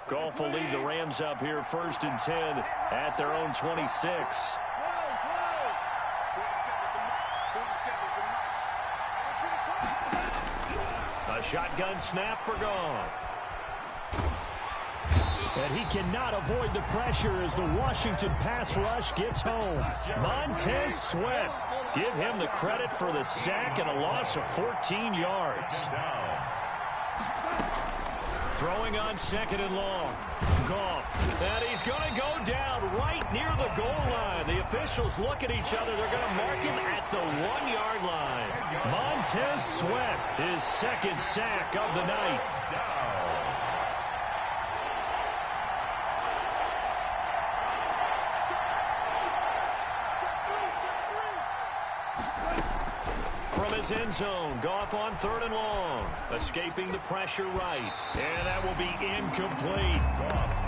Goff will lead the Rams up here 1st and 10 at their own 26. A shotgun snap for Goff. And he cannot avoid the pressure as the Washington pass rush gets home. Montez Sweat. Give him the credit for the sack and a loss of 14 yards. Throwing on 2nd and long. Goff. And he's going to go down right near the goal line. The officials look at each other. They're going to mark him at the 1-yard line. Montez Sweat, his 2nd sack of the night. From his end zone, Goff on 3rd and long. Escaping the pressure right. And that will be incomplete.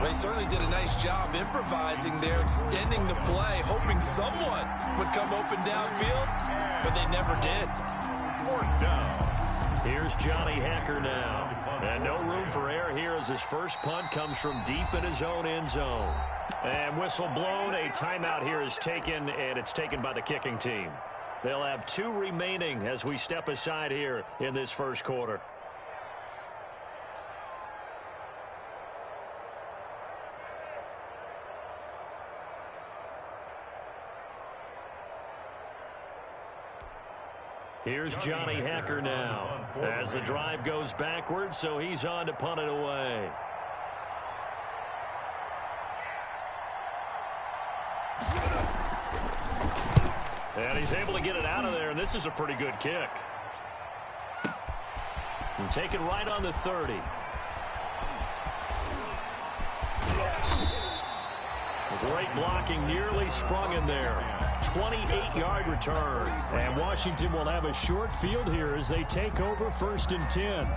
Well, he certainly did a nice job improvising there, extending the play, hoping someone would come open downfield, but they never did. 4th down. Here's Johnny Hacker now. And no room for error here as his first punt comes from deep in his own end zone. And whistle blown. A timeout here is taken, and it's taken by the kicking team. They'll have 2 remaining as we step aside here in this first quarter. Here's Johnny Hacker now as the drive goes backwards, so he's on to punt it away. And he's able to get it out of there, and this is a pretty good kick. And taken right on the 30. Great blocking, nearly sprung in there. 28-yard return. And Washington will have a short field here as they take over 1st and 10.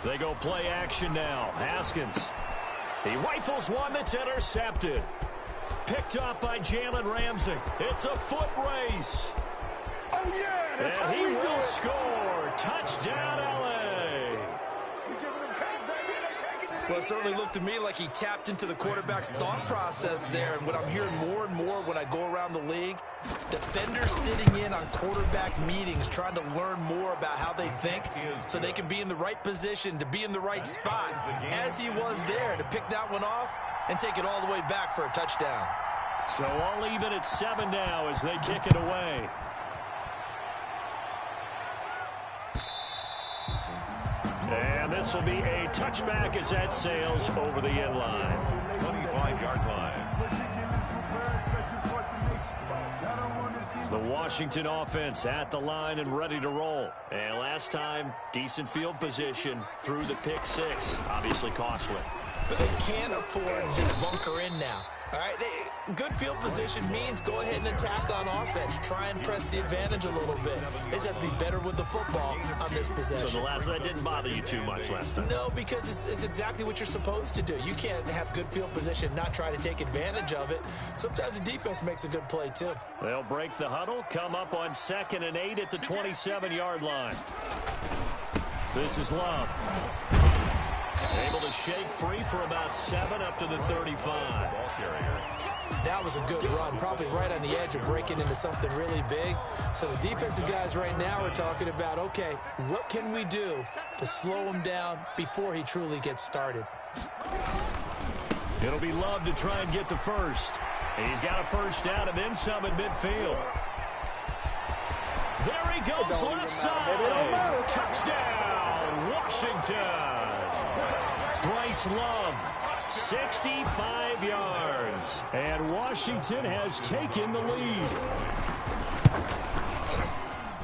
They go play action now. Haskins. He rifles one that's intercepted. Picked up by Jalen Ramsey. It's a foot race. Oh, yeah, that's and he will score. Touchdown, L.A. Well, it certainly looked to me like he tapped into the quarterback's thought process there. And what I'm hearing more and more when I go around the league, defenders sitting in on quarterback meetings trying to learn more about how they think so they can be in the right position to be in the right spot, as he was there to pick that one off and take it all the way back for a touchdown. So all even at 7 now as they kick it away. And this will be a touchback as that sails over the end line. 25-yard line. The Washington offense at the line and ready to roll. And last time, decent field position through the pick 6. Obviously costly. But they can't afford to just bunker in now. All right, good field position means go ahead and attack on offense. Try and press the advantage a little bit. They just have to be better with the football on this possession. So that didn't bother you too much last time? No, because it's exactly what you're supposed to do. You can't have good field position, not try to take advantage of it. Sometimes the defense makes a good play, too. They'll break the huddle, come up on 2nd and 8 at the 27-yard line. This is Love. Able to shake free for about 7 up to the 35. That was a good run, probably right on the edge of breaking into something really big. So the defensive guys right now are talking about, okay, what can we do to slow him down before he truly gets started? It'll be Love to try and get the first. He's got a first down and then some at midfield. There he goes, left side. Touchdown, Washington. Bryce Love, 65 yards. And Washington has taken the lead.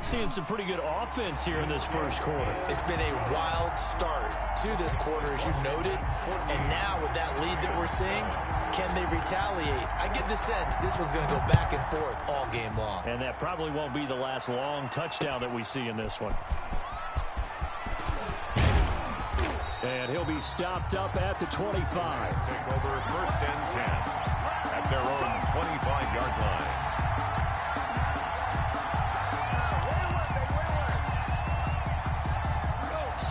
Seeing some pretty good offense here in this first quarter. It's been a wild start to this quarter, as you noted. And now with that lead that we're seeing, can they retaliate? I get the sense this one's going to go back and forth all game long. And that probably won't be the last long touchdown that we see in this one. And he'll be stopped up at the 25. Take over 1st and 10 at their own 25-yard line.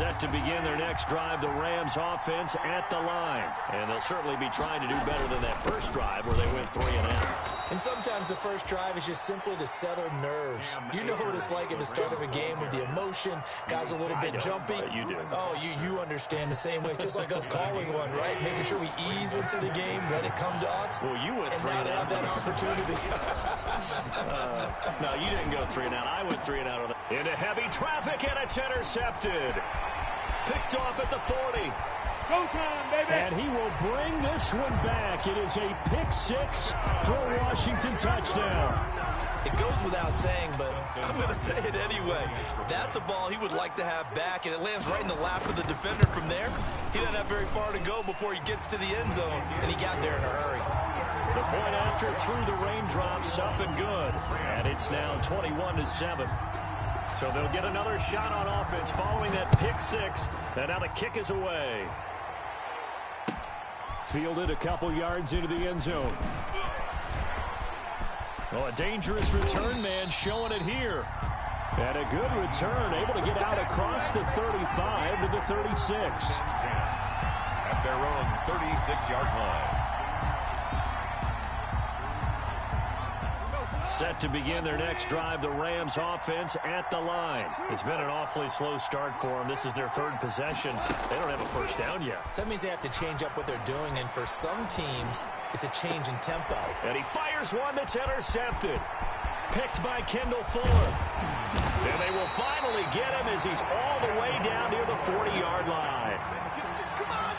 Set to begin their next drive, the Rams offense at the line. And they'll certainly be trying to do better than that first drive where they went 3 and out. And sometimes the first drive is just simply to settle nerves. You know what it's like at the start of a game with the emotion. Guys a little bit jumpy. You do. Oh, you understand the same way. It's just like us calling one, right? Making sure we ease into the game, let it come to us. Well, you went and 3 now and they out. have that opportunity. No, you didn't go 3 and out. I went 3 and out. Into heavy traffic, and it's intercepted. Picked off at the 40. Go time, baby. And he will bring this one back. It is a pick-6 for a Washington touchdown. It goes without saying, but I'm going to say it anyway. That's a ball he would like to have back, and it lands right in the lap of the defender from there. He doesn't have very far to go before he gets to the end zone, and he got there in a hurry. The point after through the raindrops, up and good. And it's now 21-7. So they'll get another shot on offense following that pick-6. And now the kick is away. Fielded a couple yards into the end zone. Oh, a dangerous return man showing it here. And a good return, able to get out across the 35 to the 36. At their own 36-yard line. Set to begin their next drive, the Rams offense at the line. It's been an awfully slow start for them. This is their third possession. They don't have a first down yet. So that means they have to change up what they're doing, and for some teams, it's a change in tempo. And he fires one that's intercepted. Picked by Kendall Fuller. And they will finally get him as he's all the way down near the 40-yard line.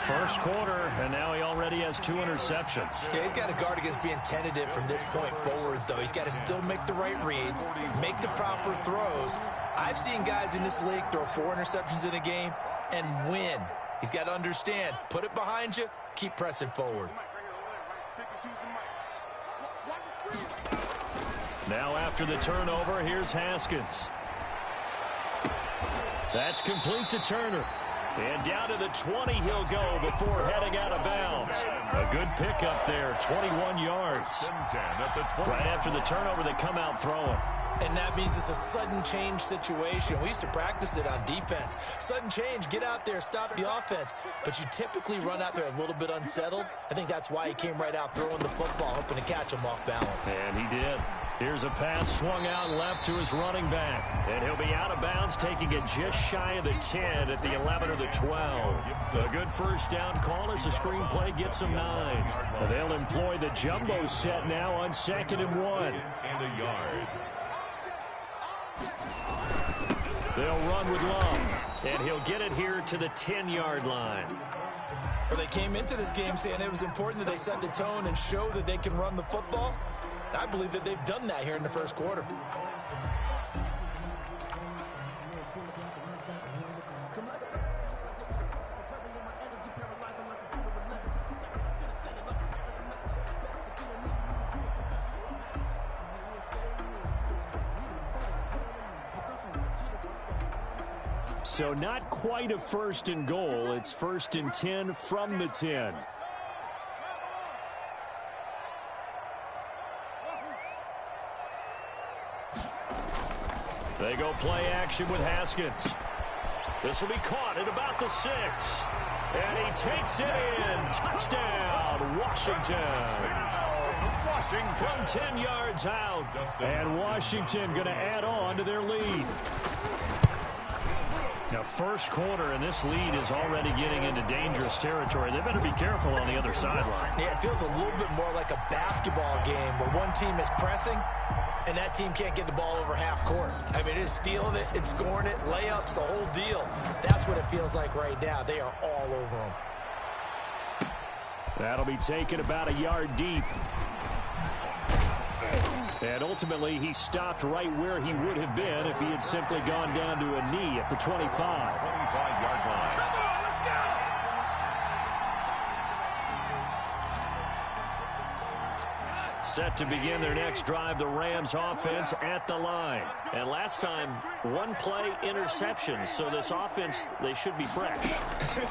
First quarter, and now he already has 2 interceptions. Yeah, he's got to guard against being tentative from this point forward, though. He's got to still make the right reads, make the proper throws. I've seen guys in this league throw 4 interceptions in a game and win. He's got to understand, put it behind you, keep pressing forward. Now after the turnover, here's Haskins. That's complete to Turner. And down to the 20 he'll go before heading out of bounds. A good pickup there, 21 yards. Right after the turnover, they come out throwing. And that means it's a sudden change situation. We used to practice it on defense. Sudden change, get out there, stop the offense. But you typically run out there a little bit unsettled. I think that's why he came right out throwing the football, hoping to catch him off balance. And he did. Here's a pass swung out left to his running back. And he'll be out of bounds, taking it just shy of the 10 at the 11 or the 12. A good first down call as the screenplay gets him 9. They'll employ the jumbo set now on 2nd and 1. And a yard. They'll run with Love, and he'll get it here to the 10-yard line. Well, they came into this game saying it was important that they set the tone and show that they can run the football. I believe that they've done that here in the first quarter. So not quite a 1st and goal. It's 1st and 10 from the 10. They go play action with Haskins. This will be caught at about the 6. And he takes it in. Touchdown, Washington. From 10 yards out. And Washington going to add on to their lead. Now, first quarter, and this lead is already getting into dangerous territory. They better be careful on the other sideline. Yeah, it feels a little bit more like a basketball game where one team is pressing and that team can't get the ball over half court. I mean, it is stealing it, it's scoring it, layups, the whole deal. That's what it feels like right now. They are all over them. That'll be taken about a yard deep. And ultimately, he stopped right where he would have been if he had simply gone down to a knee at the 25. 25-yard line. Set to begin their next drive, the Rams offense at the line. And last time, one-play interception. So this offense, they should be fresh.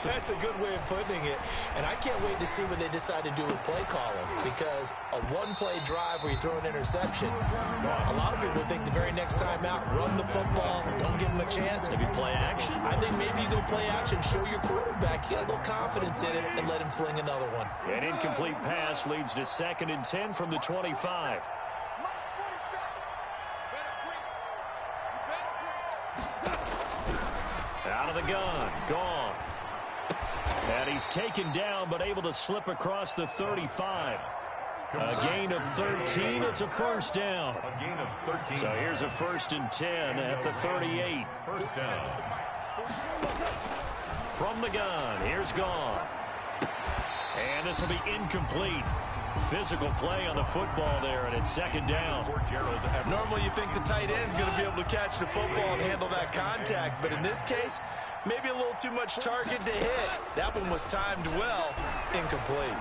That's a good way of putting it. And I can't wait to see what they decide to do with play calling. Because a one-play drive where you throw an interception, a lot of people think the very next time out, run the football, don't give them a chance. Maybe play action? I think maybe you go play action, show your quarterback, you got a little confidence in it, and let him fling another one. An incomplete pass leads to 2nd and 10 from the 25. Out of the gun, Goff. And he's taken down, but able to slip across the 35. A gain of 13, it's a first down. A gain of 13. So here's a 1st and 10 at the 38. First down. From the gun, here's Goff. And this will be incomplete. Physical play on the football there, and it's 2nd down. Normally you think the tight end's going to be able to catch the football and handle that contact, but in this case, maybe a little too much target to hit. That one was timed well, incomplete.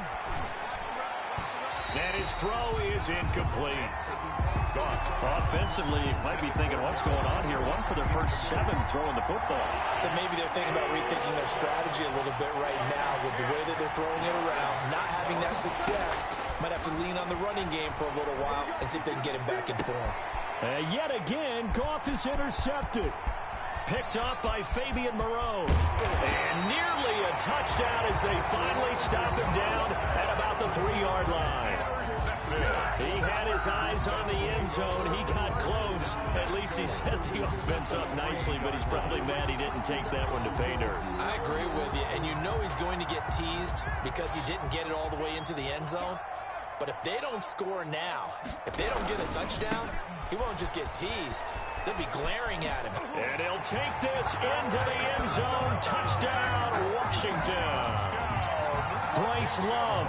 And his throw is incomplete. Offensively, you might be thinking, what's going on here? One for their first 7 throwing the football. So maybe they're thinking about rethinking their strategy a little bit right now with the way that they're throwing it around, not having that success. Might have to lean on the running game for a little while and see if they can get him back in form. Yet again, Goff is intercepted. Picked off by Fabian Moreau. And nearly a touchdown as they finally stop him down at about the 3-yard line. He had his eyes on the end zone. He got close. At least he set the offense up nicely, but he's probably mad he didn't take that one to pay dirt. I agree with you, and you know he's going to get teased because he didn't get it all the way into the end zone. But if they don't score now, if they don't get a touchdown, he won't just get teased. They'll be glaring at him. And he'll take this into the end zone. Touchdown, Washington. Bryce Love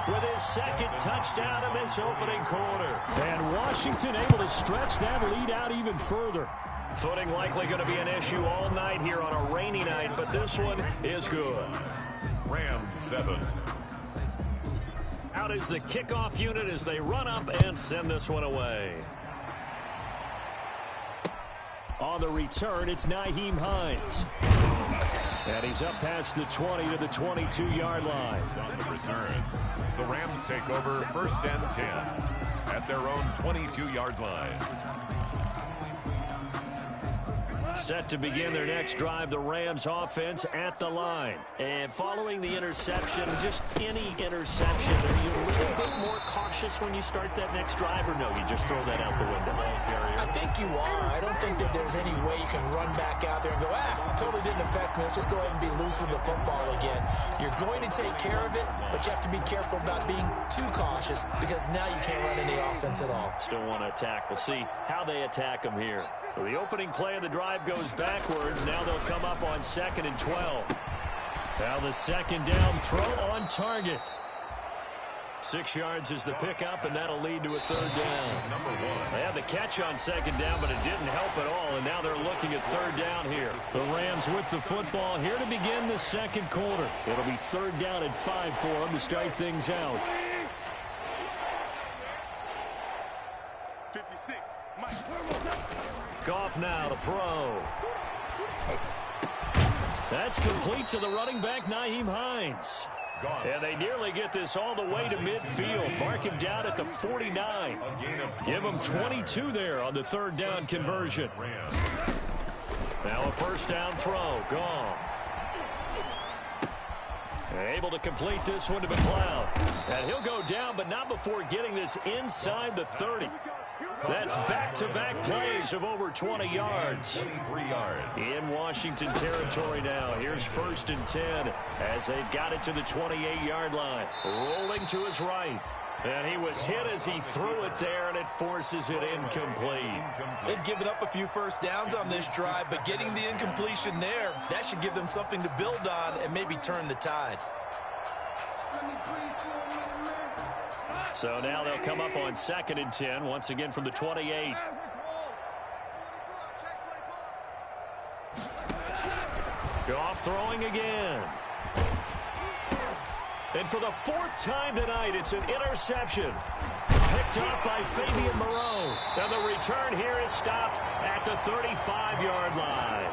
with his 2nd touchdown in this opening quarter. And Washington able to stretch that lead out even further. Footing likely going to be an issue all night here on a rainy night, but this one is good. Rams 7. Out is the kickoff unit as they run up and send this one away. On the return, it's Nyheim Hines. And he's up past the 20 to the 22-yard line. On the return, the Rams take over 1st and 10 at their own 22-yard line. Set to begin their next drive, the Rams offense at the line. And following the interception, just any interception, are you a little bit more cautious when you start that next drive, or no, you just throw that out the window? I think you are. I don't think that there's any way you can run back out there and go, totally didn't affect me. Let's just go ahead and be loose with the football again. You're going to take care of it, but you have to be careful about being too cautious because now you can't run any offense at all. Still want to attack. We'll see how they attack them here. So the opening play of the drive goes backwards. Now they'll come up on 2nd and 12. Now the 2nd down throw on target. 6 yards is the pickup, and that'll lead to a 3rd down. Number 1. They had the catch on 2nd down, but it didn't help at all, and now they're looking at 3rd down here. The Rams with the football here to begin the 2nd quarter. It'll be 3rd down at 5 for them to start things out. 56. Goff now to throw. That's complete to the running back, Nyheim Hines. And they nearly get this all the way to midfield. Mark him down at the 49. Give him 22 there on the 3rd down conversion. Now a 1st down throw. Goff. Able to complete this one to McLeod. And he'll go down, but not before getting this inside the 30. That's back-to-back plays of over 20 yards. 23 yards. In Washington territory now. Here's 1st and 10 as they've got it to the 28-yard line. Rolling to his right. And he was hit as he threw it there, and it forces it incomplete. They've given up a few 1st downs on this drive, but getting the incompletion there, that should give them something to build on and maybe turn the tide. So now they'll come up on 2nd and 10, once again from the 28. Goff throwing again. And for the 4th time tonight, it's an interception. Picked up by Fabian Moreau. Now the return here is stopped at the 35-yard line.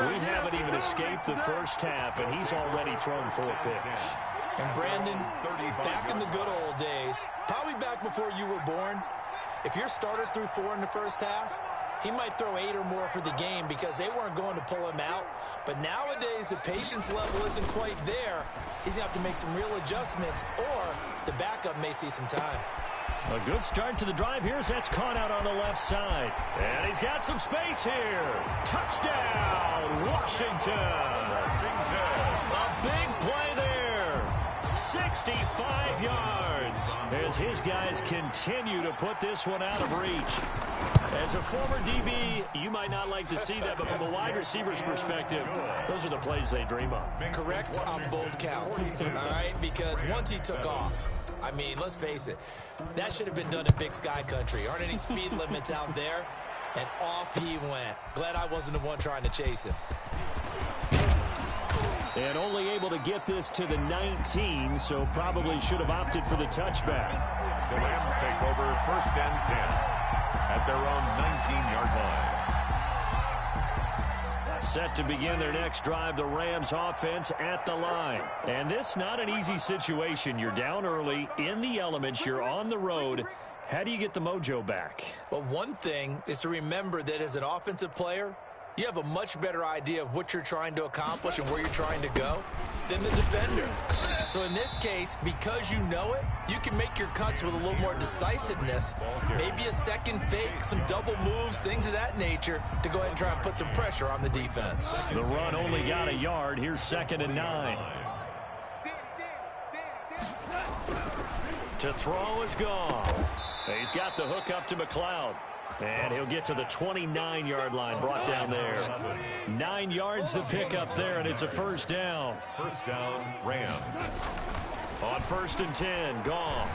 We haven't even escaped the first half, and he's already thrown 4 picks. And Brandon, back in the good old days, probably back before you were born, if your starter threw 4 in the first half, he might throw 8 or more for the game because they weren't going to pull him out. But nowadays, the patience level isn't quite there. He's going to have to make some real adjustments, or the backup may see some time. A good start to the drive here as that's caught out on the left side. And he's got some space here. Touchdown, Washington. A big play there. 65 yards as his guys continue to put this one out of reach. As a former DB, you might not like to see that, but from a wide receiver's perspective, those are the plays they dream of. Correct on both counts, all right? Because once he took off, I mean, let's face it, that should have been done in Big Sky Country. Aren't any speed limits out there? And off he went. Glad I wasn't the one trying to chase him. And only able to get this to the 19, so probably should have opted for the touchback. The Rams take over 1st and 10 at their own 19-yard line. Set to begin their next drive, the Rams offense at the line. And this not an easy situation. You're down early, in the elements, you're on the road. How do you get the mojo back? Well, one thing is to remember that as an offensive player, you have a much better idea of what you're trying to accomplish and where you're trying to go than the defender. So in this case, because you know it, you can make your cuts with a little more decisiveness, maybe a second fake, some double moves, things of that nature, to go ahead and try and put some pressure on the defense. The run only got a yard. Here's 2nd and 9. To throw is gone. He's got the hook up to McLeod. And he'll get to the 29-yard line, brought down there. 9 yards to pick up there, and it's a 1st down. 1st down, Rams. On 1st and 10, Goff.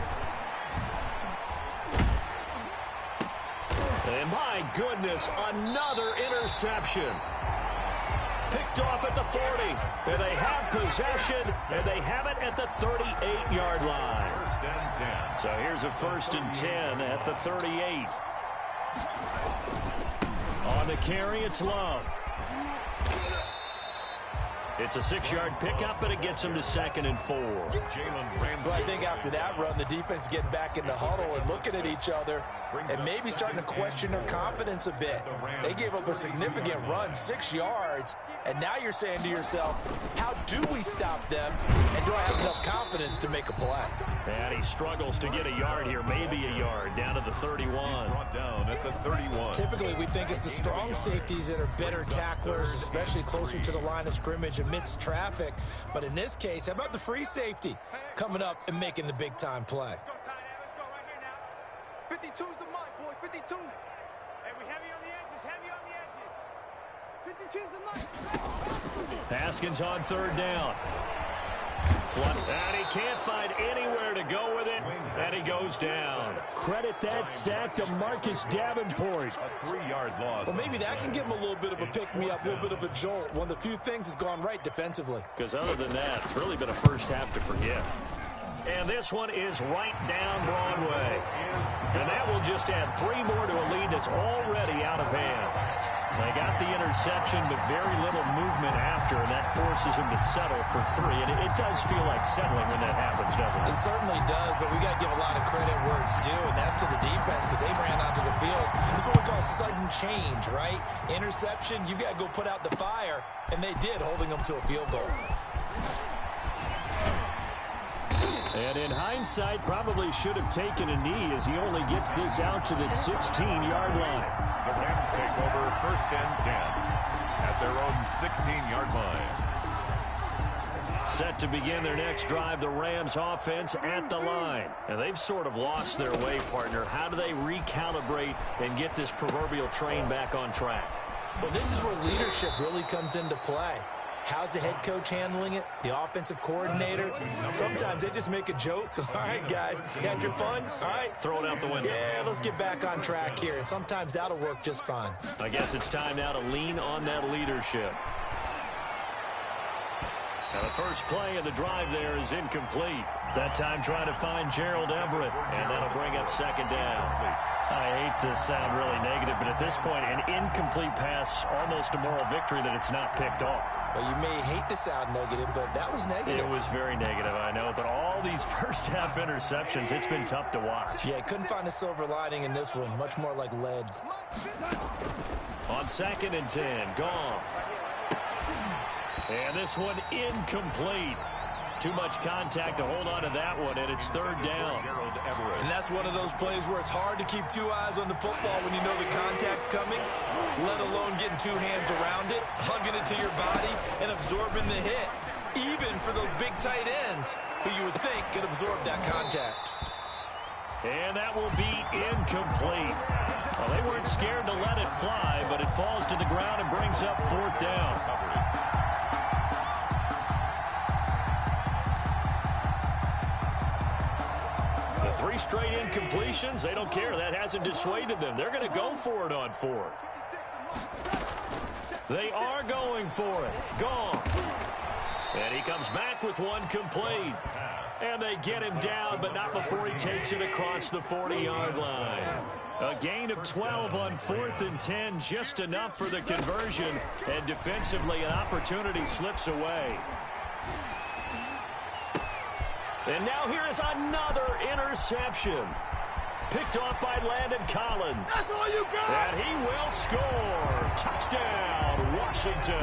And my goodness, another interception. Picked off at the 40. And they have possession, and they have it at the 38-yard line. 1st and 10. So here's a 1st and 10 at the 38. On the carry, it's Love. It's a 6-yard pickup, but it gets him to 2nd and 4. Well, I think after that run, the defense is getting back in the huddle and looking at each other and maybe starting to question their confidence a bit. They gave up a significant run, 6 yards, and now you're saying to yourself, how do we stop them, and do I have enough confidence to make a play? And he struggles to get a yard here, maybe a yard, down to the 31. Brought down at the 31. Typically, we think it's the strong safeties that are better tacklers, especially closer to the line of scrimmage amidst traffic. But in this case, how about the free safety coming up and making the big-time play? Let's go right here now. 52's the mark, boys. 52. Hey, we heavy on the edges. Heavy on the edges. 52's the mark. Haskins on 3rd down. And he can't find anywhere to go with it, and he goes down. Credit that sack to Marcus Davenport. A 3-yard loss. Well, maybe that can give him a little bit of a pick-me-up, a little bit of a jolt. One of the few things has gone right defensively. Because other than that, it's really been a first half to forget. And this one is right down Broadway. And that will just add 3 more to a lead that's already out of hand. They got the interception, but very little movement after, and that forces him to settle for 3. And it does feel like settling when that happens, doesn't it? It certainly does, but we got to give a lot of credit where it's due, and that's to the defense because they ran onto the field. This is what we call sudden change, right? Interception, you got to go put out the fire, and they did, holding them to a field goal. And in hindsight, probably should have taken a knee as he only gets this out to the 16-yard line. The Rams take over 1st and 10 at their own 16-yard line. Set to begin their next drive, the Rams offense at the line. And they've sort of lost their way, partner. How do they recalibrate and get this proverbial train back on track? Well, this is where leadership really comes into play. How's the head coach handling it? The offensive coordinator? Sometimes they just make a joke. All right, guys, you had your fun? All right. Throw it out the window. Yeah, let's get back on track here. And sometimes that'll work just fine. I guess it's time now to lean on that leadership. Now the first play of the drive there is incomplete. That time trying to find Gerald Everett, and that'll bring up second down. I hate to sound really negative, but at this point, an incomplete pass, almost a moral victory that it's not picked off. Well, you may hate to sound negative, but that was negative. It was very negative, I know, but all these first-half interceptions, it's been tough to watch. Yeah, couldn't find a silver lining in this one, much more like lead. On 2nd and 10, Goff. And this one incomplete. Too much contact to hold on to that one, and it's 3rd down. And that's one of those plays where it's hard to keep 2 eyes on the football when you know the contact's coming, let alone getting 2 hands around it, hugging it to your body, and absorbing the hit, even for those big tight ends who you would think could absorb that contact. And that will be incomplete. Well, they weren't scared to let it fly, but it falls to the ground and brings up 4th down. The 3 straight incompletions, they don't care. That hasn't dissuaded them. They're going to go for it on 4th. They are going for it. Gone. And he comes back with one complete. And they get him down, but not before he takes it across the 40-yard line. A gain of 12 on 4th and 10, just enough for the conversion. And defensively, an opportunity slips away. And now here is another interception. Picked off by Landon Collins. That's all you got. And he will score. Touchdown, Washington.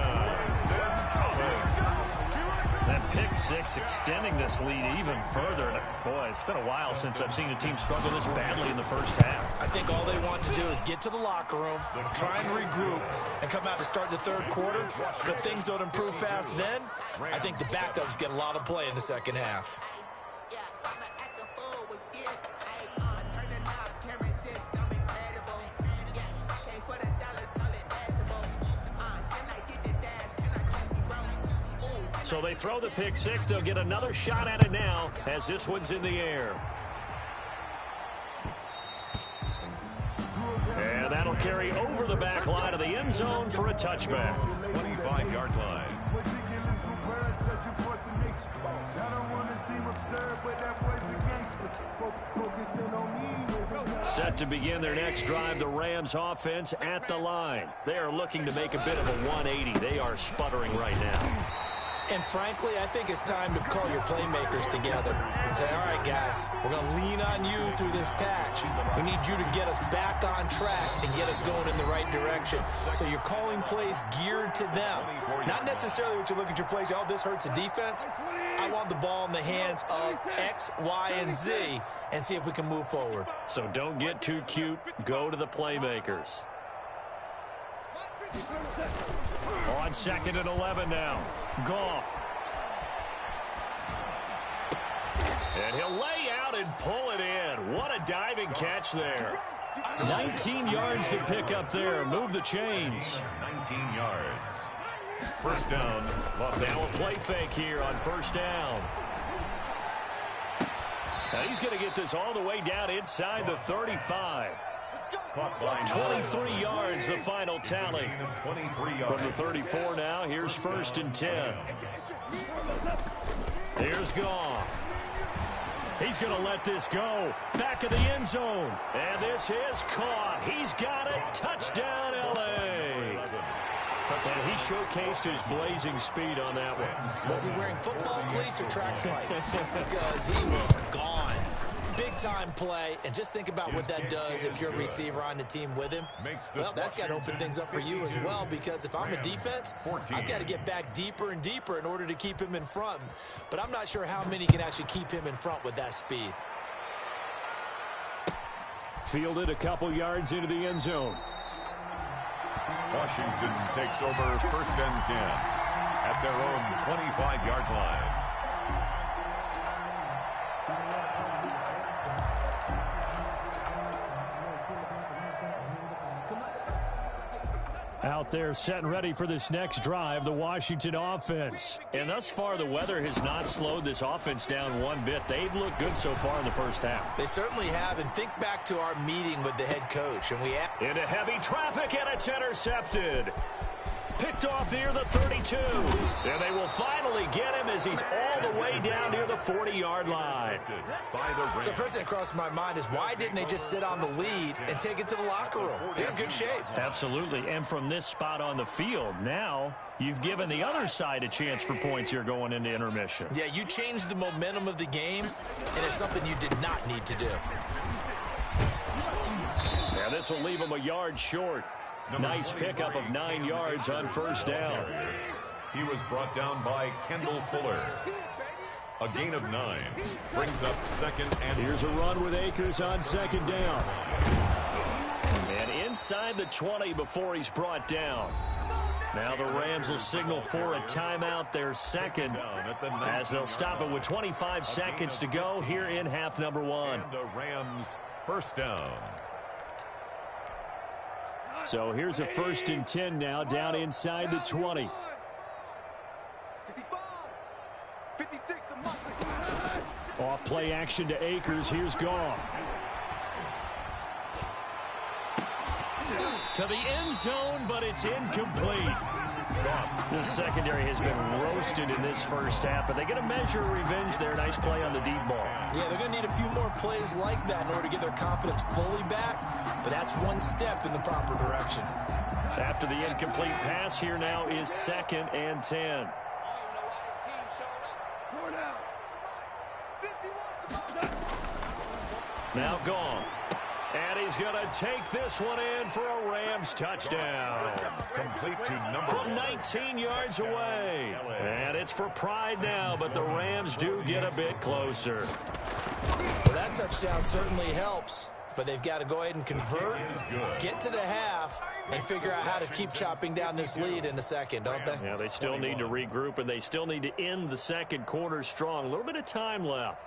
That pick 6 extending this lead even further. And boy, it's been a while since I've seen a team struggle this badly in the first half. I think all they want to do is get to the locker room, try and regroup, and come out to start the 3rd quarter. But if things don't improve fast then, I think the backups get a lot of play in the second half. So they throw the pick 6. They'll get another shot at it now as this one's in the air. And that'll carry over the back line of the end zone for a touchback. 25-yard line. Set to begin their next drive, the Rams offense at the line. They are looking to make a bit of a 180. They are sputtering right now. And frankly, I think it's time to call your playmakers together and say, all right, guys, we're going to lean on you through this patch. We need you to get us back on track and get us going in the right direction. So you're calling plays geared to them. Not necessarily what you look at your plays, oh, this hurts the defense. I want the ball in the hands of X, Y, and Z and see if we can move forward. So don't get too cute. Go to the playmakers. On 2nd and 11 now. Goff. And he'll lay out and pull it in. What a diving catch there. 19 yards to pick up there. Move the chains. 19 yards. First down, Los Angeles. Now a play fake here on 1st down. Now he's going to get this all the way down inside the 35. 23 yards, the final tally. From the 34 now, here's 1st and 10. Here's Goff. He's going to let this go. Back of the end zone. And this is caught. He's got it. Touchdown, L.A. And he showcased his blazing speed on that one. Was he wearing football cleats or track spikes? Because he was gone. Big-time play, and just think about what that does if you're a receiver on the team with him. Well, that's got to open things up for you as well, because if I'm a defense, I've got to get back deeper and deeper in order to keep him in front. But I'm not sure how many can actually keep him in front with that speed. Fielded a couple yards into the end zone. Washington takes over 1st and 10 at their own 25-yard line. Out there set and ready for this next drive, the Washington offense. And thus far, the weather has not slowed this offense down one bit. They've looked good so far in the first half. They certainly have, and think back to our meeting with the head coach. And we into heavy traffic, and it's intercepted. Picked off near the 32. And they will finally get him as he's all the way down near the 40-yard line. So the first thing that crossed my mind is why didn't they just sit on the lead and take it to the locker room? They're in good shape. Absolutely. And from this spot on the field, now you've given the other side a chance for points here going into intermission. Yeah, you changed the momentum of the game, and it's something you did not need to do. Yeah, this will leave him a yard short. Nice pickup of 9 yards on first down. He was brought down by Kendall Fuller. A gain of 9 brings up second and... Here's a run with Akers on second down. And inside the 20 before he's brought down. Now the Rams will signal for a timeout, their second, as they'll stop it with 25 seconds to go here in half number 1. And the Rams first down. So here's a 1st and 10 now, down inside the 20. 65, 56 to Muffin. Off play action to Akers. Here's Goff. To the end zone, but it's incomplete. The secondary has been roasted in this first half, but they get a measure of revenge there. Nice play on the deep ball. Yeah, they're going to need a few more plays like that in order to get their confidence fully back, but that's one step in the proper direction. After the incomplete pass, here now is 2nd and 10. Now gone. And he's going to take this one in for a Rams touchdown. Complete to number From 1. 19 yards away. And it's for pride now, but the Rams do get a bit closer. Well, that touchdown certainly helps, but they've got to go ahead and convert, get to the half, and figure out how to keep chopping down this lead in a second, don't they? Yeah, they still need to regroup, and they still need to end the second quarter strong. A little bit of time left.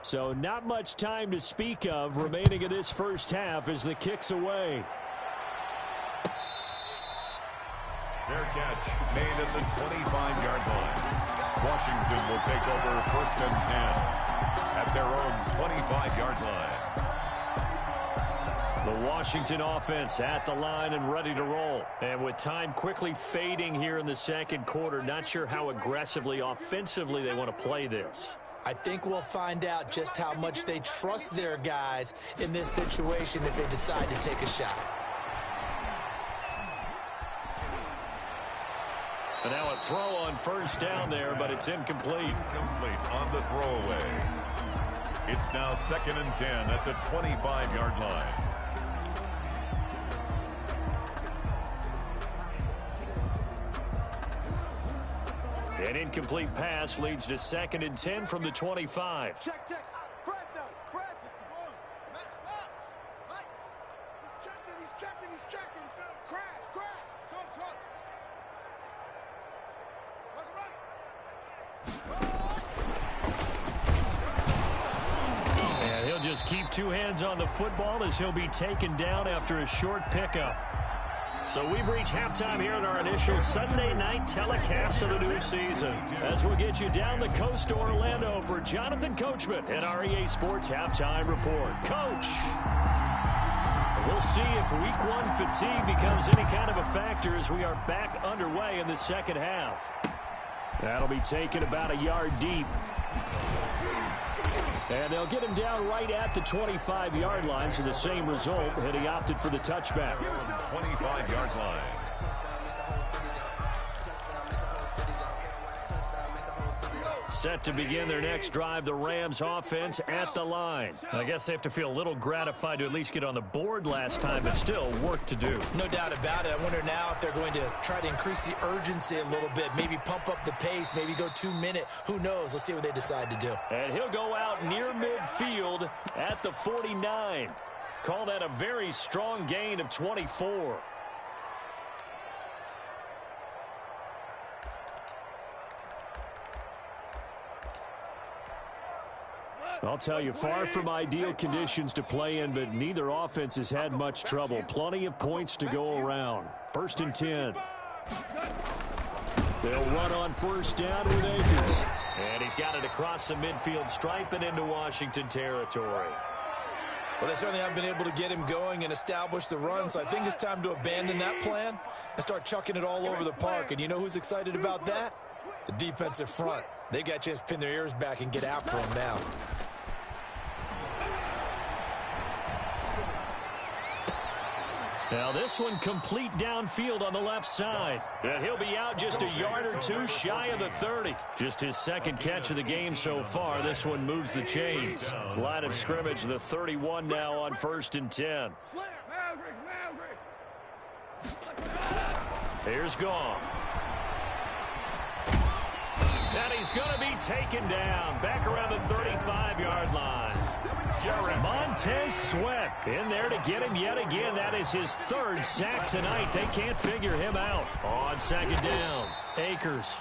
So not much time to speak of remaining in this first half as the kick's away. Their catch made at the 25-yard line. Washington will take over 1st and 10 at their own 25-yard line. The Washington offense at the line and ready to roll. And with time quickly fading here in the second quarter, not sure how aggressively, offensively they want to play this. I think we'll find out just how much they trust their guys in this situation if they decide to take a shot. And now a throw on first down there, but it's incomplete. Incomplete on the throwaway. It's now 2nd and 10 at the 25-yard line. An incomplete pass leads to 2nd and 10 from the 25. Check. Press now. Press. Match box. Right. He's checking. Crash. Short. Right. And he'll just keep 2 hands on the football as he'll be taken down after a short pickup. So we've reached halftime here in our initial Sunday night telecast of the new season. As we'll get you down the coast to Orlando for Jonathan Coachman and our EA Sports Halftime Report. Coach! We'll see if Week 1 fatigue becomes any kind of a factor as we are back underway in the second half. That'll be taken about a yard deep. And they'll get him down right at the 25-yard line, so the same result, and he opted for the touchback. 25-yard line. Set to begin their next drive, the Rams offense at the line. I guess they have to feel a little gratified to at least get on the board last time, but still work to do. No doubt about it. I wonder now if they're going to try to increase the urgency a little bit, maybe pump up the pace, maybe go 2-minute. Who knows? Let's see what they decide to do. And he'll go out near midfield at the 49. Call that a very strong gain of 24. I'll tell you, far from ideal conditions to play in, but neither offense has had much trouble. Plenty of points to go around. 1st and 10. They'll run on first down with Akers. And he's got it across the midfield stripe and into Washington territory. Well, they certainly haven't been able to get him going and establish the run, so I think it's time to abandon that plan and start chucking it all over the park. And you know who's excited about that? The defensive front. They got a chance to pin their ears back and get after him now. Now this one complete downfield on the left side. And he'll be out just a yard or two shy of the 30. Just his second catch of the game so far. This one moves the chains. Line of scrimmage, the 31 now on 1st and 10. Here's Goff. And he's going to be taken down back around the 35-yard line. Montez Sweat in there to get him yet again. That is his 3rd sack tonight. They can't figure him out. On 2nd down, Akers.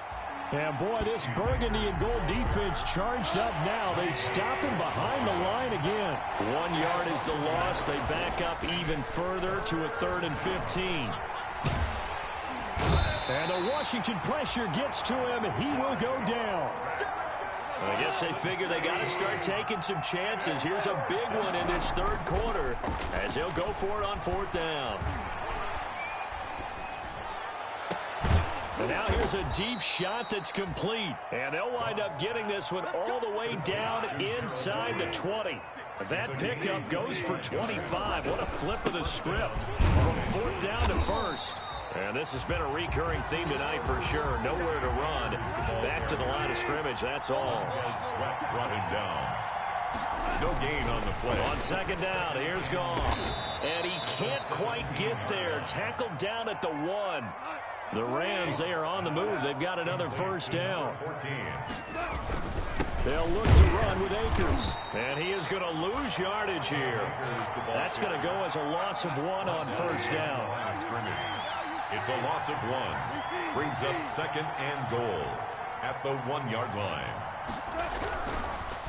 And boy, this burgundy and gold defense charged up now. They stop him behind the line again. 1 yard is the loss. They back up even further to a 3rd and 15. And the Washington pressure gets to him. He will go down. I guess they figure they got to start taking some chances. Here's a big one in this 3rd quarter as he'll go for it on 4th down. And now here's a deep shot that's complete. And they'll wind up getting this one all the way down inside the 20. That pickup goes for 25. What a flip of the script from 4th down to 1st. And this has been a recurring theme tonight for sure. Nowhere to run. Back to the line of scrimmage, that's all. Sweat brought him down. No gain on the play. On 2nd down, here's Goff. And he can't quite get there. Tackled down at the 1. The Rams, they are on the move. They've got another 1st down. 14. They'll look to run with Akers. And he is going to lose yardage here. That's going to go as a loss of 1 on 1st down. It's a loss of 1. Brings up 2nd and goal at the 1-yard line.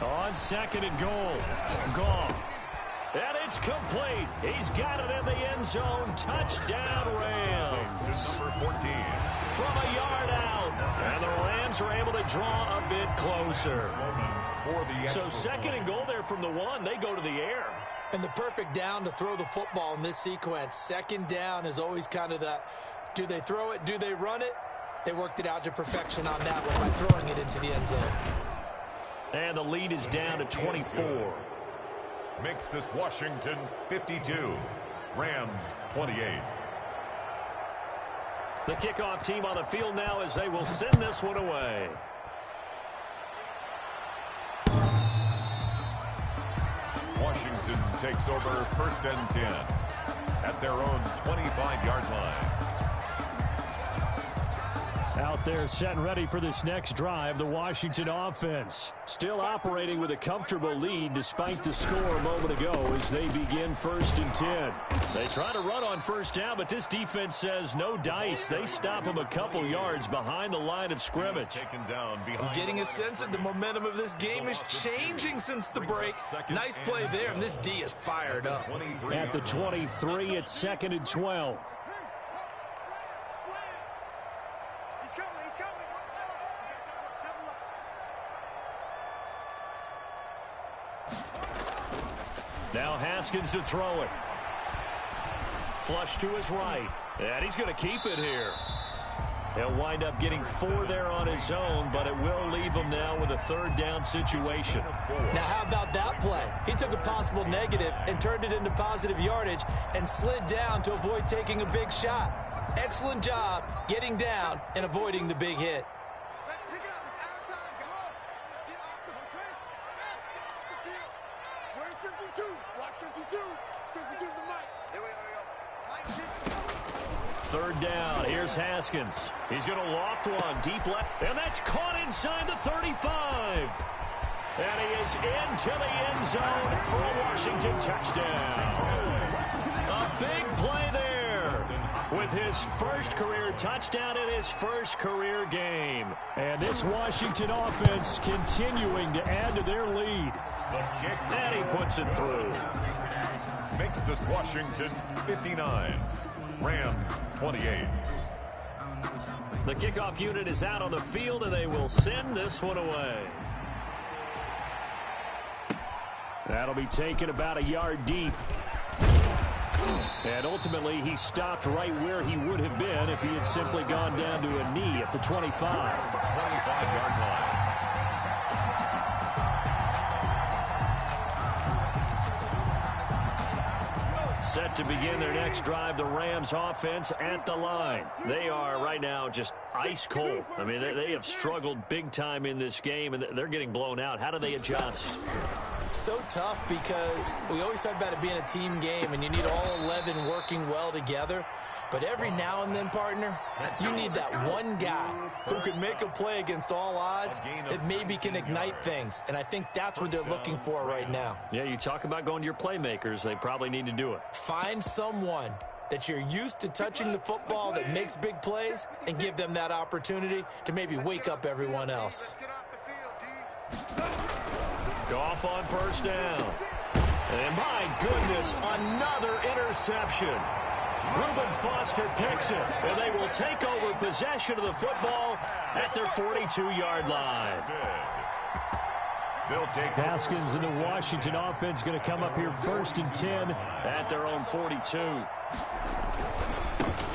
On 2nd and goal, Goff. And it's complete. He's got it in the end zone. Touchdown, Rams. To number 14. From a yard out. And the Rams are able to draw a bit closer. So 2nd and goal there from the 1. They go to the air. And the perfect down to throw the football in this sequence. 2nd down is always kind of the, do they throw it, do they run it? They worked it out to perfection on that one by throwing it into the end zone. And the lead is down to 24. Makes this Washington 52. Rams 28. The kickoff team on the field now as they will send this one away. Washington takes over 1st and 10 at their own 25-yard line. Out there set and ready for this next drive, the Washington offense. Still operating with a comfortable lead despite the score a moment ago as they begin 1st and 10. They try to run on 1st down, but this defense says no dice. They stop him a couple yards behind the line of scrimmage. I'm getting a sense that the momentum of this game is changing since the break. Nice play there, and this D is fired up. At the 23, it's 2nd and 12. Now Haskins to throw it. Flush to his right. And he's going to keep it here. He'll wind up getting 4 there on his own, but it will leave him now with a 3rd down situation. Now how about that play? He took a possible negative and turned it into positive yardage and slid down to avoid taking a big shot. Excellent job getting down and avoiding the big hit. Let's pick it up. It's our time. Come on. Let's get off the field. Where's 52? Watch 52. 52's the mic. Here we go. Mike, 3rd down. Here's Haskins. He's going to loft one deep left. And that's caught inside the 35. And he is into the end zone for a Washington touchdown. A big play there with his 1st career touchdown in his 1st career game. And this Washington offense continuing to add to their lead. And he puts it through. Makes this Washington 59. Rams 28. The kickoff unit is out on the field, and they will send this one away. That'll be taken about a yard deep. And ultimately, he stopped right where he would have been if he had simply gone down to a knee at the 25. 25-yard line. Set to begin their next drive, the Rams offense at the line. They are right now just ice cold. I mean, they have struggled big time in this game, and they're getting blown out. How do they adjust? So tough because we always talk about it being a team game, and you need all 11 working well together. But every now and then, partner, you need that one guy who can make a play against all odds that maybe can ignite things. And I think that's what they're looking for right now. Yeah, you talk about going to your playmakers. They probably need to do it. Find someone that you're used to touching the football that makes big plays and give them that opportunity to maybe wake up everyone else. Goff on first down. And my goodness, another interception. Reuben Foster picks it, and they will take over possession of the football at their 42-yard line. Haskins and the Washington offense going to come up here 1st and 10 at their own 42.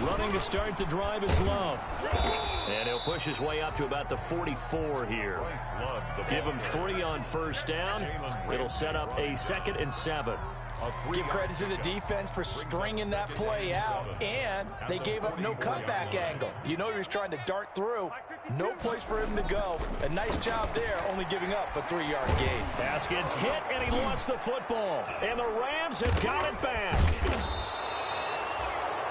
Running to start the drive is Love. And he'll push his way up to about the 44 here. Give him 3 on first down. It'll set up a 2nd and 7. Give credit to the defense for stringing that play out, and they gave up no cutback angle. You know he was trying to dart through. No place for him to go. A nice job there, only giving up a 3-yard gain. Haskins hit, and he lost the football. And the Rams have got it back.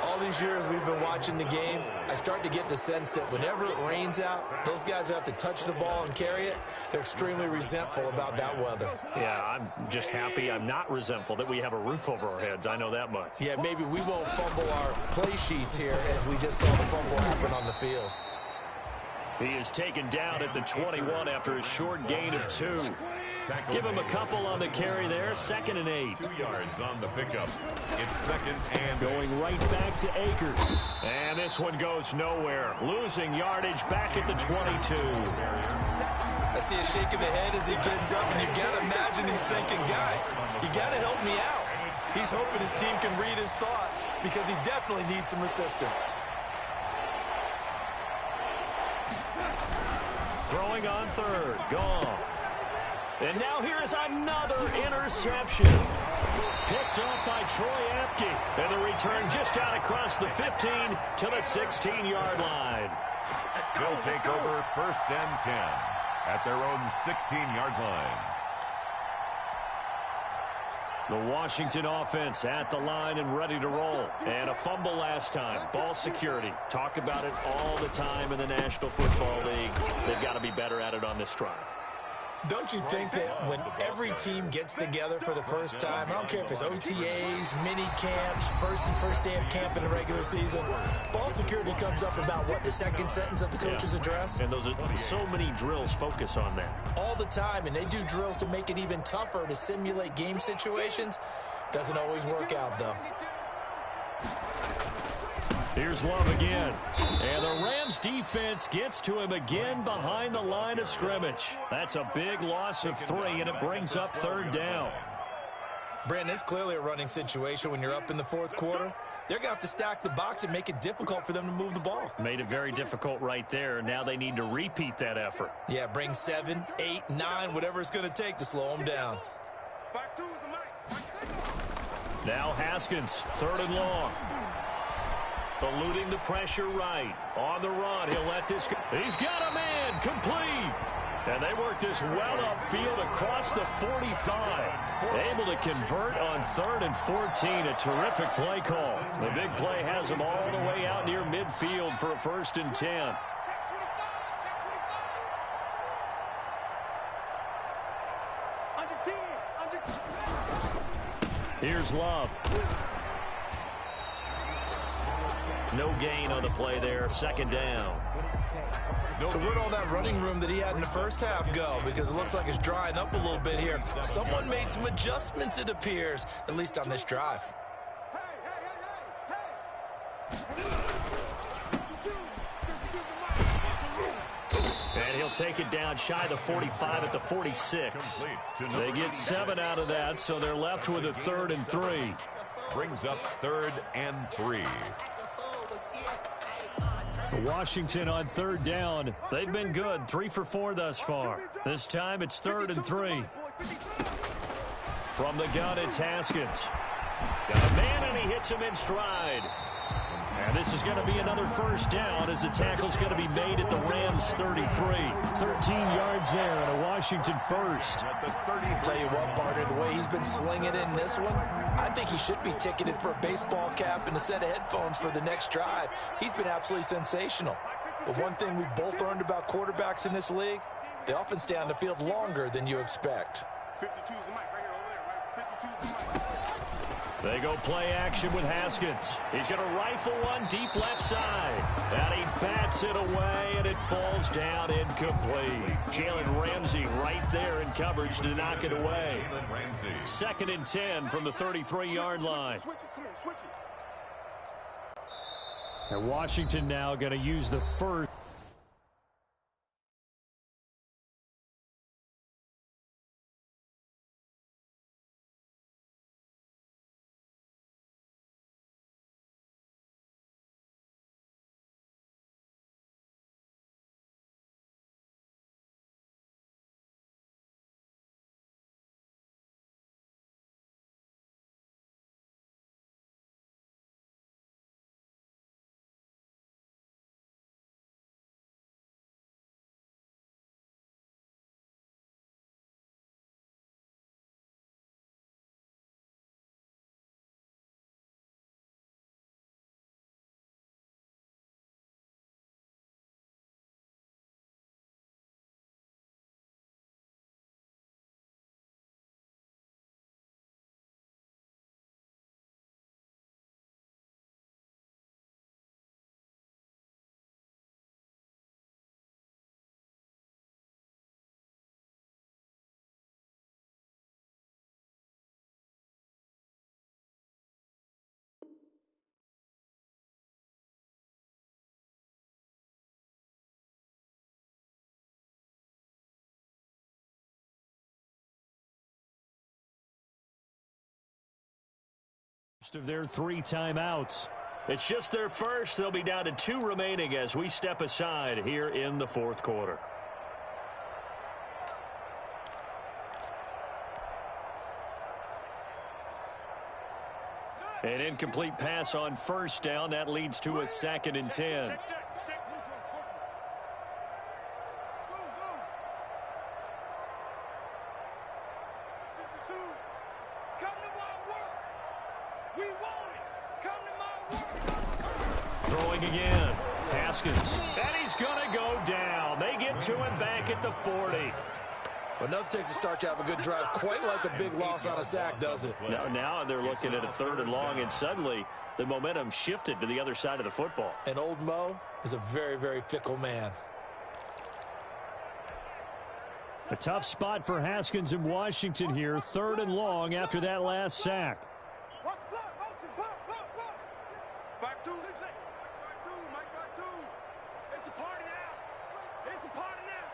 All these years we've been watching the game, I start to get the sense that whenever it rains out, those guys who have to touch the ball and carry it, they're extremely resentful about that weather. Yeah, I'm just happy I'm not resentful that we have a roof over our heads. I know that much. Yeah, maybe we won't fumble our play sheets here as we just saw the fumble happen on the field. He is taken down at the 21 after a short gain of 2. Give him a couple on the carry there. 2nd and 8. 2 yards on the pickup. It's 2nd and going right back to Akers. And this one goes nowhere. Losing yardage back at the 22. I see a shake of the head as he gets up, and you've got to imagine he's thinking, guys, you got to help me out. He's hoping his team can read his thoughts because he definitely needs some assistance. Throwing on 3rd. Goff. And now here's another interception. Picked off by Troy Apke. And the return just out across the 15 to the 16-yard line. They'll take over 1st and 10 at their own 16-yard line. The Washington offense at the line and ready to roll. And a fumble last time. Ball security. Talk about it all the time in the National Football League. They've got to be better at it on this drive. Don't you think that when every team gets together for the first time, I don't care if it's OTAs, mini camps, first day of camp in the regular season, ball security comes up about, what, the 2nd sentence of the coach's address? And those are so many drills focus on that. All the time, and they do drills to make it even tougher to simulate game situations. Doesn't always work out, though. Here's Love again. And the Rams defense gets to him again behind the line of scrimmage. That's a big loss of 3, and it brings up 3rd down. Brandon, it's clearly a running situation when you're up in the 4th quarter. They're going to have to stack the box and make it difficult for them to move the ball. Made it very difficult right there. Now they need to repeat that effort. Yeah, bring 7, 8, 9, whatever it's going to take to slow them down. Now Haskins, 3rd and long. Eluding the pressure right. On the run, he'll let this go. He's got a man, complete. And they work this well upfield across the 45. Able to convert on 3rd and 14. A terrific play call. The big play has them all the way out near midfield for a 1st and 10. Here's Love. No gain on the play there. 2nd down. So where'd all that running room that he had in the first half go? Because it looks like it's drying up a little bit here. Someone made some adjustments, it appears, at least on this drive. And he'll take it down shy of the 45 at the 46. They get 7 out of that, so they're left with a 3rd and 3. Brings up 3rd and 3. Washington on 3rd down. They've been good, 3 for 4 thus far. This time it's 3rd and 3. From the gun, it's Haskins. Got a man, and he hits him in stride. And this is going to be another 1st down as the tackle's going to be made at the Rams' 33. 13 yards there and a Washington 1st. I'll tell you what, partner, the way he's been slinging it in this one, I think he should be ticketed for a baseball cap and a set of headphones for the next drive. He's been absolutely sensational. But one thing we've both learned about quarterbacks in this league, they often stay on the field longer than you expect. 52's the mic right here over there, right? 52's the mic. They go play action with Haskins. He's going to rifle one deep left side. And he bats it away, and it falls down incomplete. Jalen Ramsey right there in coverage to knock it away. 2nd and 10 from the 33-yard line. And Washington now going to use the 1st. Of their 3 timeouts. It's just their first. They'll be down to 2 remaining as we step aside here in the 4th quarter. An incomplete pass on 1st down. That leads to a 2nd and 10. Throwing again. Haskins. And he's going to go down. They get to him back at the 40. But enough takes to start to have a good drive. Quite like a big loss on a sack, does it? Now they're looking at a 3rd and long, and suddenly the momentum shifted to the other side of the football. And old Mo is a very, very fickle man. A tough spot for Haskins in Washington here. 3rd and long after that last sack. Back two. Back two. It's a party now. It's a party now.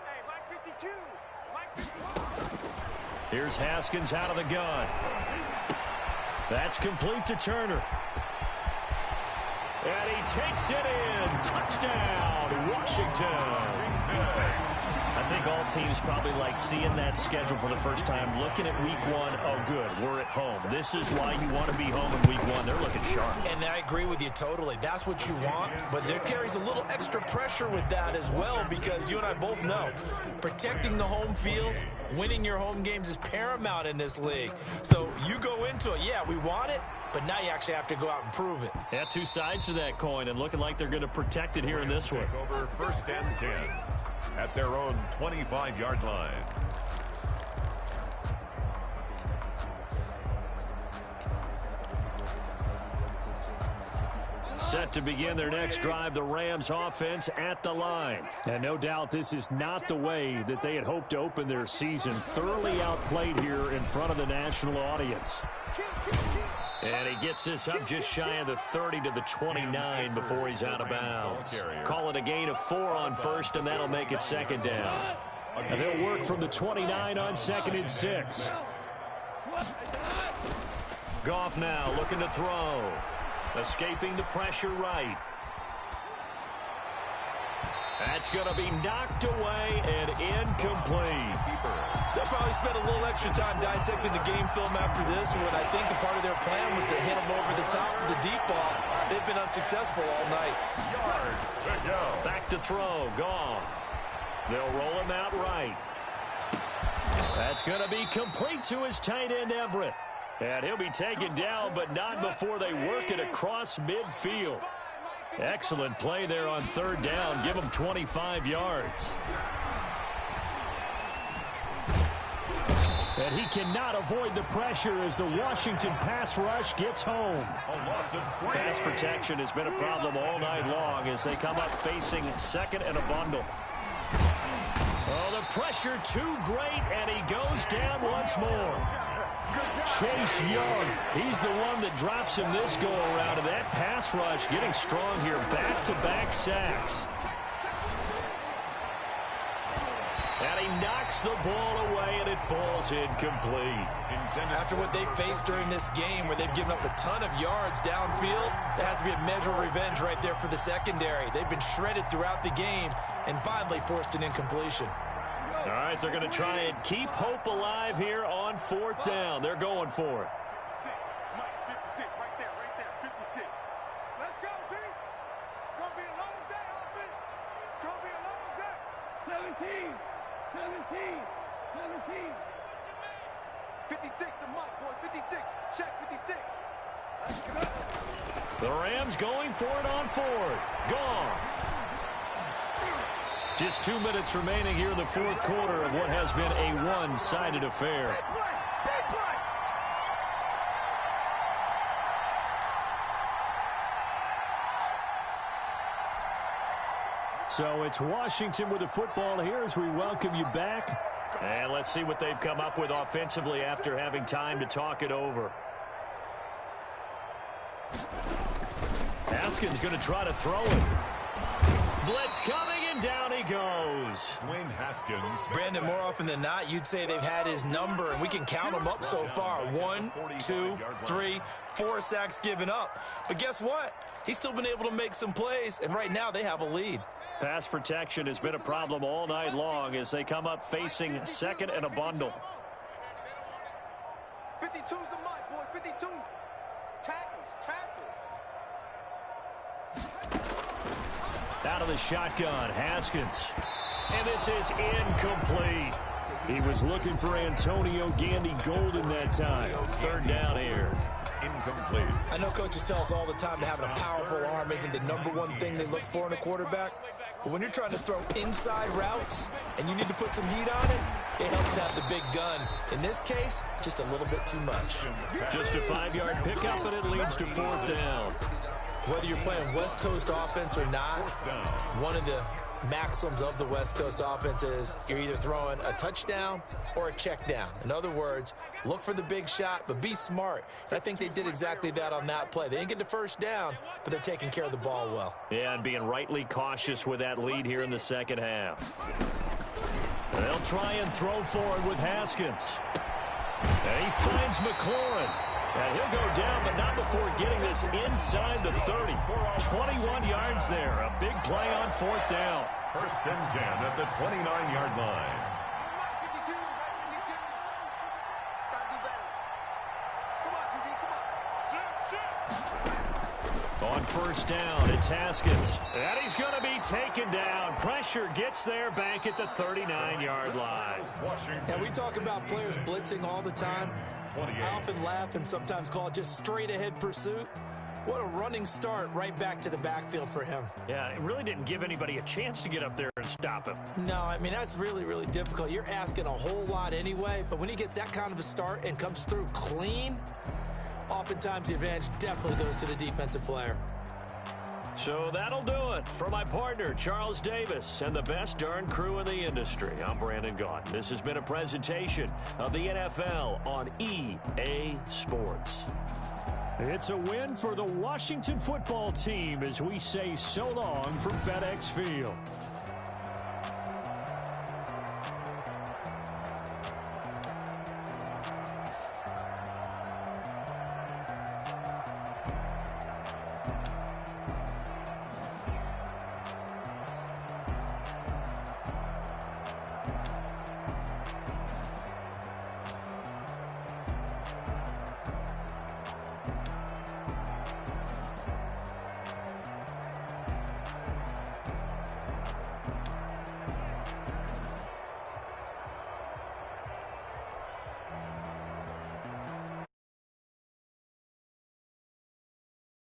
Hey, Mike 52. Mike 51. Here's Haskins out of the gun. That's complete to Turner. And he takes it in. Touchdown, Washington. I think all teams probably like seeing that schedule for the first time, looking at week 1. Oh, good, we're at home. This is why you want to be home in week 1. They're looking sharp. And I agree with you totally. That's what you want, but there carries a little extra pressure with that as well, because you and I both know protecting the home field, winning your home games is paramount in this league. So you go into it, yeah, we want it, but now you actually have to go out and prove it. Yeah, 2 sides to that coin, and looking like they're going to protect it here in this one. Over 1st and 10 at their own 25-yard line. Set to begin their next drive, the Rams offense at the line. And no doubt this is not the way that they had hoped to open their season. Thoroughly outplayed here in front of the national audience. And he gets this up just shy of the 30 to the 29 before he's out of bounds. Call it a gain of 4 on first, and that'll make it second down. And they'll work from the 29 on 2nd and 6. Goff now looking to throw. Escaping the pressure right. That's going to be knocked away and incomplete. They'll probably spend a little extra time dissecting the game film after this one. I think the part of their plan was to hit them over the top of the deep ball. They've been unsuccessful all night. Yards to go. Back to throw. Goff. They'll roll him out right. That's going to be complete to his tight end, Everett. And he'll be taken down, but not before they work it across midfield. Excellent play there on 3rd down. Give him 25 yards. And he cannot avoid the pressure as the Washington pass rush gets home. Pass protection has been a problem all night long as they come up facing 2nd and a bundle. Oh, the pressure too great, and he goes down once more. Chase Young, he's the one that drops him this go-around, and that pass rush getting strong here. Back-to-back sacks. And he knocks the ball away, and it falls incomplete. After what they faced during this game where they've given up a ton of yards downfield, there has to be a measure of revenge right there for the secondary. They've been shredded throughout the game and finally forced an incompletion. All right, they're going to try and keep hope alive here on 4th down. They're going for it. 56, right there, 56. Let's go, D. It's going to be a long day, offense. It's going to be a long day. 17. 56, the mark, boys, 56. Check 56. The Rams going for it on 4th. Gone. Just 2 minutes remaining here in the 4th quarter of what has been a one-sided affair. So it's Washington with the football here as we welcome you back. And let's see what they've come up with offensively after having time to talk it over. Haskins going to try to throw it. Blitz coming, and down he goes. Dwayne Haskins. Brandon, more often than not, you'd say they've had his number, and we can count them up so far. 1, 2, 3, 4 sacks given up. But guess what? He's still been able to make some plays, and right now they have a lead. Pass protection has been a problem all night long as they come up facing 2nd and a bundle. 52's the mark, boys, 52. Tackles. Out of the shotgun, Haskins. And this is incomplete. He was looking for Antonio Gandy Golden that time. 3rd down here. Incomplete. I know coaches tell us all the time that having a powerful arm isn't the #1 thing they look for in a quarterback. But when you're trying to throw inside routes and you need to put some heat on it, it helps have the big gun. In this case, just a little bit too much. Just a 5-yard pickup, and it leads to 4th down. Whether you're playing West Coast offense or not, one of the maxims of the West Coast offense is you're either throwing a touchdown or a check down. In other words, look for the big shot, but be smart. And I think they did exactly that on that play. They didn't get the 1st down, but they're taking care of the ball well. Yeah, and being rightly cautious with that lead here in the 2nd half. They'll try and throw forward with Haskins. And he finds McLaurin. And he'll go down, but not before getting this inside the 30. 21 yards there. A big play on 4th down. 1st and 10 at the 29-yard line. 52, 52. Gotta do better. Come on, QB, come on. On 1st down, it's Haskins. And he's going to be taken down. Pressure gets there back at the 39-yard line. And we talk about players blitzing all the time. I often laugh and sometimes call it just straight-ahead pursuit. What a running start right back to the backfield for him. Yeah, it really didn't give anybody a chance to get up there and stop him. No, I mean, that's really, really difficult. You're asking a whole lot anyway, but when he gets that kind of a start and comes through clean, oftentimes the advantage definitely goes to the defensive player. So that'll do it for my partner, Charles Davis, and the best darn crew in the industry. I'm Brandon Gaudin. This has been a presentation of the NFL on EA Sports. It's a win for the Washington football team as we say so long from FedEx Field.